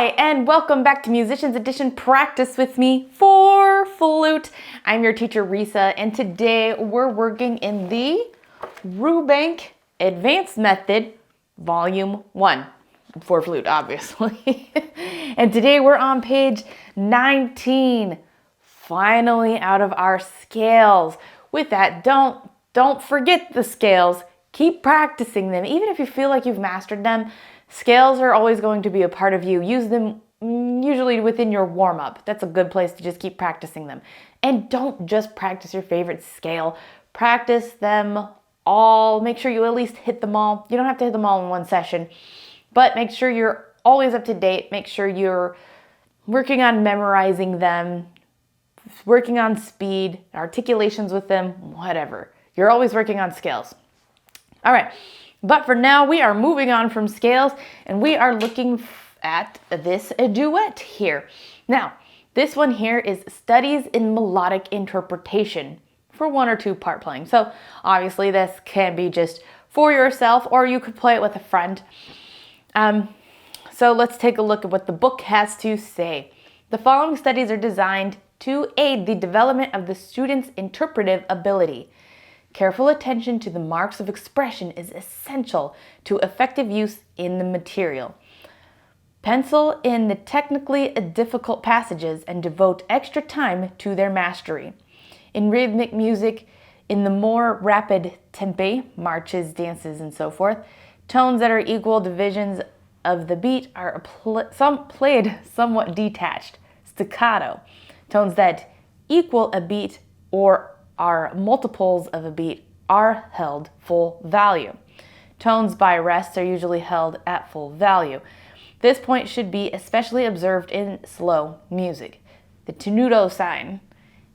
Hi, and welcome back to Musicians Edition Practice with me for flute. I'm your teacher, Risa, and today we're working in the Rubank Advanced Method, Volume 1, for flute, obviously. And today we're on page 19, finally out of our scales. With that, don't forget the scales. Keep practicing them. Even if you feel like you've mastered them, scales are always going to be a part of you. Use them usually within your warm-up. That's a good place to just keep practicing them. And don't just practice your favorite scale. Practice them all. Make sure you at least hit them all. You don't have to hit them all in one session, but make sure you're always up to date. Make sure you're working on memorizing them, working on speed, articulations with them, whatever. You're always working on scales. All right. But for now, we are moving on from scales and we are looking at this duet here. Now, this one here is Studies in Melodic Interpretation for 1 or 2 part playing. So obviously this can be just for yourself or you could play it with a friend. So let's take a look at what the book has to say. The following studies are designed to aid the development of the student's interpretive ability. Careful attention to the marks of expression is essential to effective use in the material. Pencil in the technically difficult passages and devote extra time to their mastery. In rhythmic music, in the more rapid tempi, marches, dances, and so forth, tones that are equal divisions of the beat are played somewhat detached. Staccato, tones that equal a beat or are multiples of a beat are held full value. Tones by rest are usually held at full value. This point should be especially observed in slow music. The tenuto sign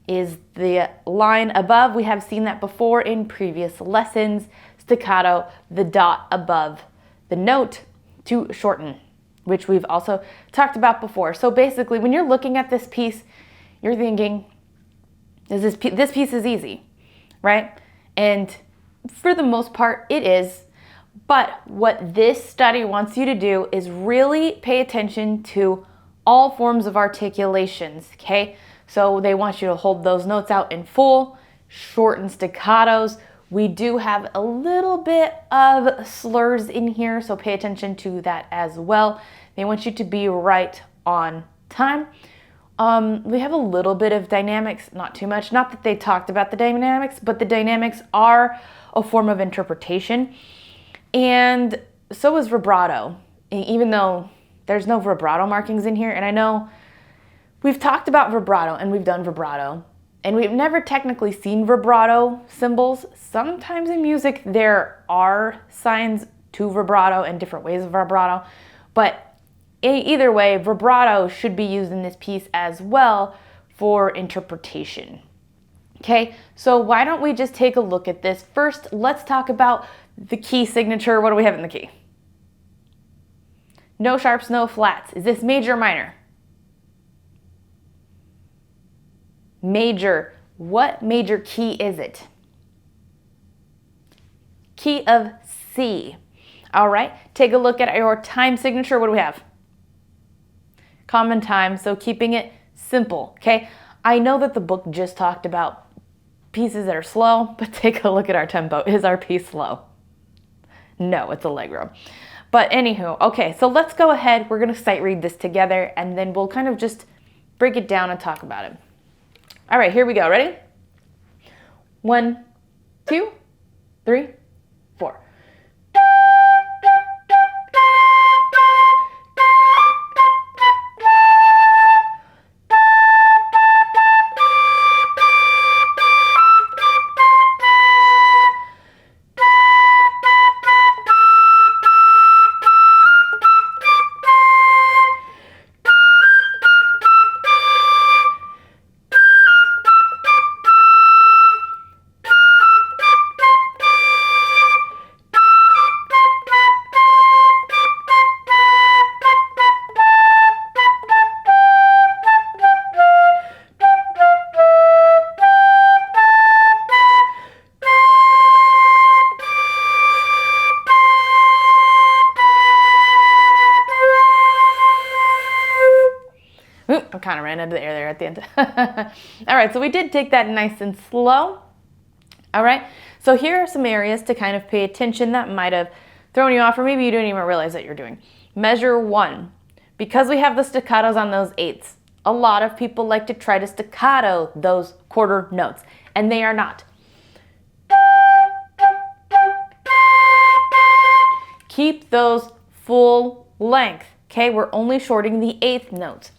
is the line above. We have seen that before in previous lessons. Staccato, the dot above the note to shorten, which we've also talked about before. So basically, when you're looking at this piece, you're thinking, this piece is easy, right? And for the most part, it is. But what this study wants you to do is really pay attention to all forms of articulations, okay? So they want you to hold those notes out in full, shorten staccatos. We do have a little bit of slurs in here, so pay attention to that as well. They want you to be right on time. We have a little bit of dynamics, not too much. Not that they talked about the dynamics, but the dynamics are a form of interpretation. And so is vibrato, even though there's no vibrato markings in here. And I know we've talked about vibrato and we've done vibrato, and we've never technically seen vibrato symbols. Sometimes in music there are signs to vibrato and different ways of vibrato, but either way, vibrato should be used in this piece as well for interpretation. Okay, so why don't we just take a look at this? First, let's talk about the key signature. What do we have in the key? No sharps, no flats. Is this major or minor? Major. What major key is it? Key of C. All right, take a look at your time signature. What do we have? Common time, so keeping it simple, okay? I know that the book just talked about pieces that are slow, but take a look at our tempo. Is our piece slow? No, it's Allegro. But anywho, okay, so let's go ahead. We're gonna sight read this together and then we'll kind of just break it down and talk about it. All right, here we go, ready? 1, 2, 3, 4. Oop, I kind of ran into the air there at the end. All right, so we did take that nice and slow. All right, so here are some areas to kind of pay attention that might have thrown you off, or maybe you didn't even realize that you're doing. Measure 1. Because we have the staccatos on those 8ths, a lot of people like to try to staccato those quarter notes, and they are not. Keep those full length, okay? We're only shorting the 8th notes.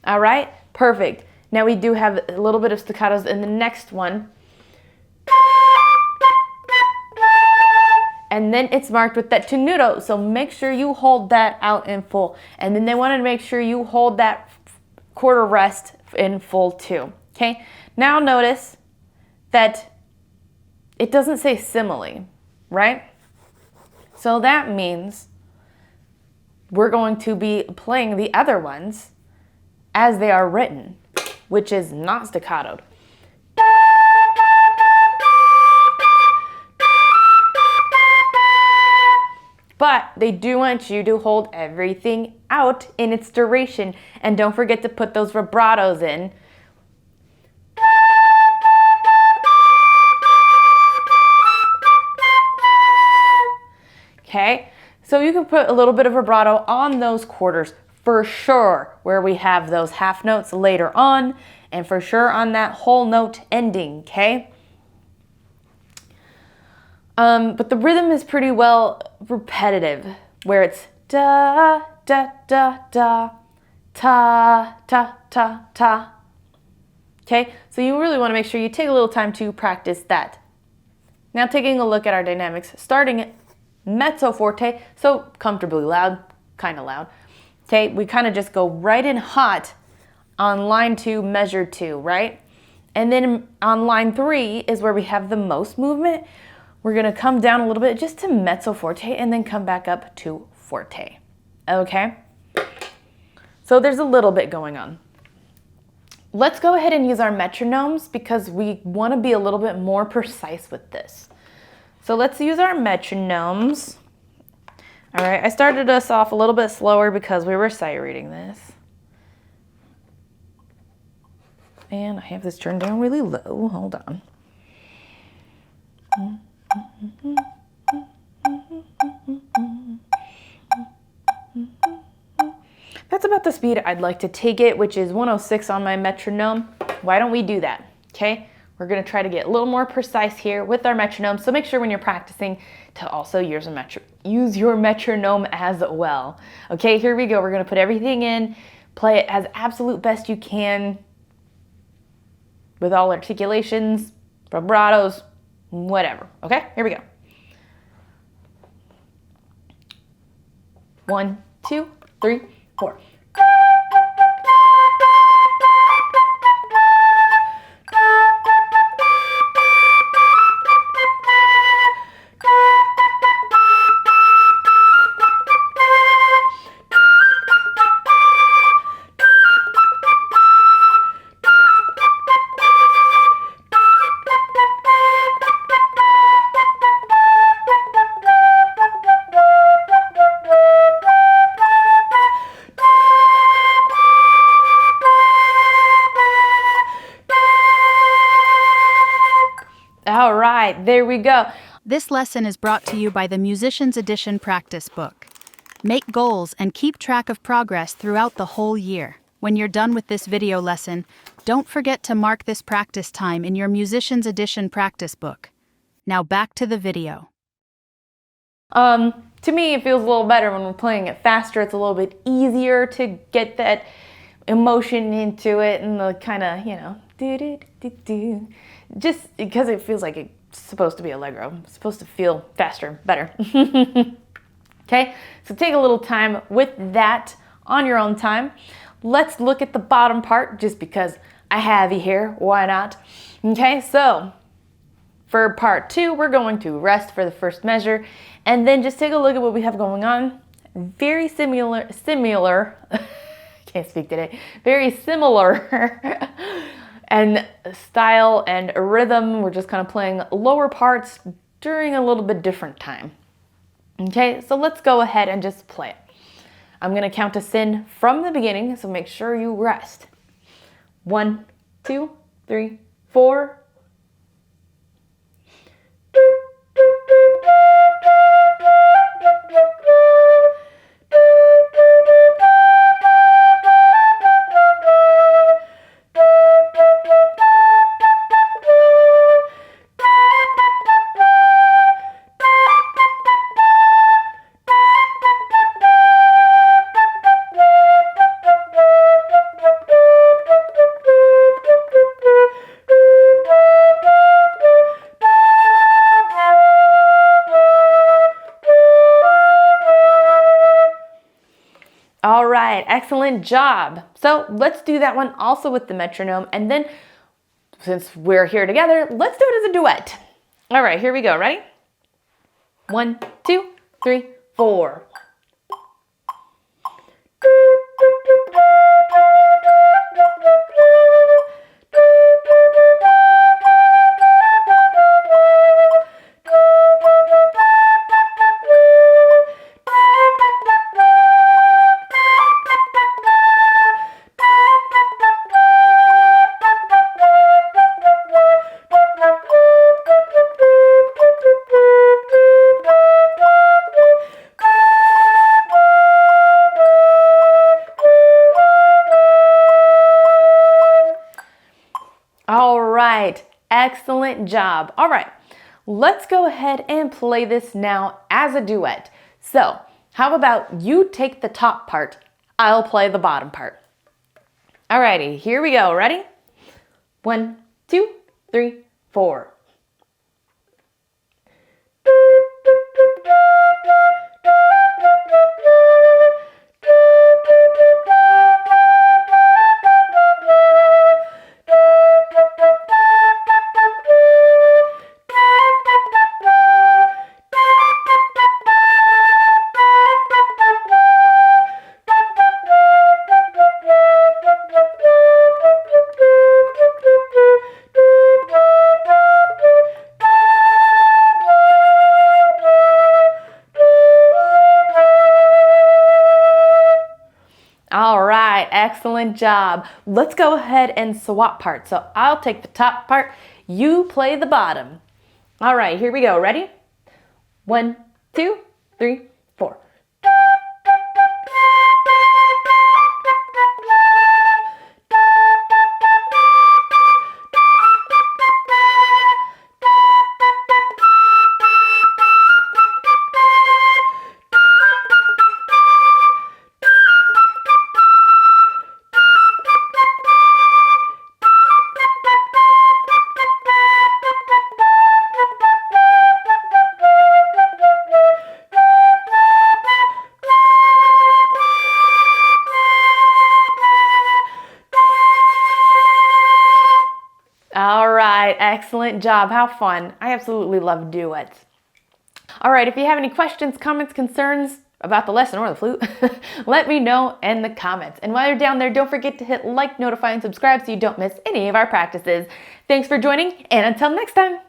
All right, perfect. Now we do have a little bit of staccatos in the next one. And then it's marked with that tenuto, so make sure you hold that out in full. And then they want to make sure you hold that quarter rest in full too, okay? Now notice that it doesn't say simile, right? So that means we're going to be playing the other ones as they are written, which is not staccatoed. But they do want you to hold everything out in its duration, and don't forget to put those vibratos in. Okay, so you can put a little bit of vibrato on those quarters for sure, where we have those half notes later on, and for sure on that whole note ending, okay? But the rhythm is pretty well repetitive, where it's da, da, da, da, ta, ta, ta, ta. Okay, so you really want to make sure you take a little time to practice that. Now taking a look at our dynamics, starting at mezzo forte, so comfortably loud, kind of loud. Okay, we kind of just go right in hot on line 2, measure 2, right? And then on line 3 is where we have the most movement. We're gonna come down a little bit just to mezzo forte and then come back up to forte, okay? So there's a little bit going on. Let's go ahead and use our metronomes because we wanna be a little bit more precise with this. So let's use our metronomes. All right, I started us off a little bit slower because we were sight reading this. And I have this turned down really low, hold on. That's about the speed I'd like to take it, which is 106 on my metronome. Why don't we do that, okay? We're gonna try to get a little more precise here with our metronome, so make sure when you're practicing to also use your metronome as well. Okay, here we go. We're gonna put everything in, play it as absolute best you can with all articulations, vibratos, whatever. Okay, here we go. 1, 2, 3, 4. All right, there we go. This lesson is brought to you by the Musician's Edition practice book. Make goals and keep track of progress throughout the whole year. When you're done with this video lesson, don't forget to mark this practice time in your Musician's Edition practice book. Now back to the video. To me, it feels a little better when we're playing it faster. It's a little bit easier to get that emotion into it and the kind of, you know, do-do-do-do. Just because it feels like it's supposed to be Allegro. It's supposed to feel faster, better. Okay, so take a little time with that on your own time. Let's look at the bottom part just because I have you here. Why not? Okay, so for part 2, we're going to rest for the first measure and then just take a look at what we have going on. Very similar, can't speak today, very similar and style and rhythm. We're just kind of playing lower parts during a little bit different time. Okay, so let's go ahead and just play it. I'm gonna count us in from the beginning, so make sure you rest. 1, 2, 3, 4. All right, excellent job. So let's do that one also with the metronome. And then since we're here together, let's do it as a duet. All right, here we go. Ready? 1, 2, 3, 4. All right, excellent job. All right, let's go ahead and play this now as a duet. So how about you take the top part, I'll play the bottom part. All righty, here we go. Ready? 1, 2, 3, 4. All right, excellent job. Let's go ahead and swap parts. So I'll take the top part, you play the bottom. All right, here we go. Ready? 1, 2, 3, 4. All right, excellent job. How fun. I absolutely love duets. All right, if you have any questions, comments, concerns about the lesson or the flute, let me know in the comments. And while you're down there, don't forget to hit like, notify, and subscribe so you don't miss any of our practices. Thanks for joining, and until next time.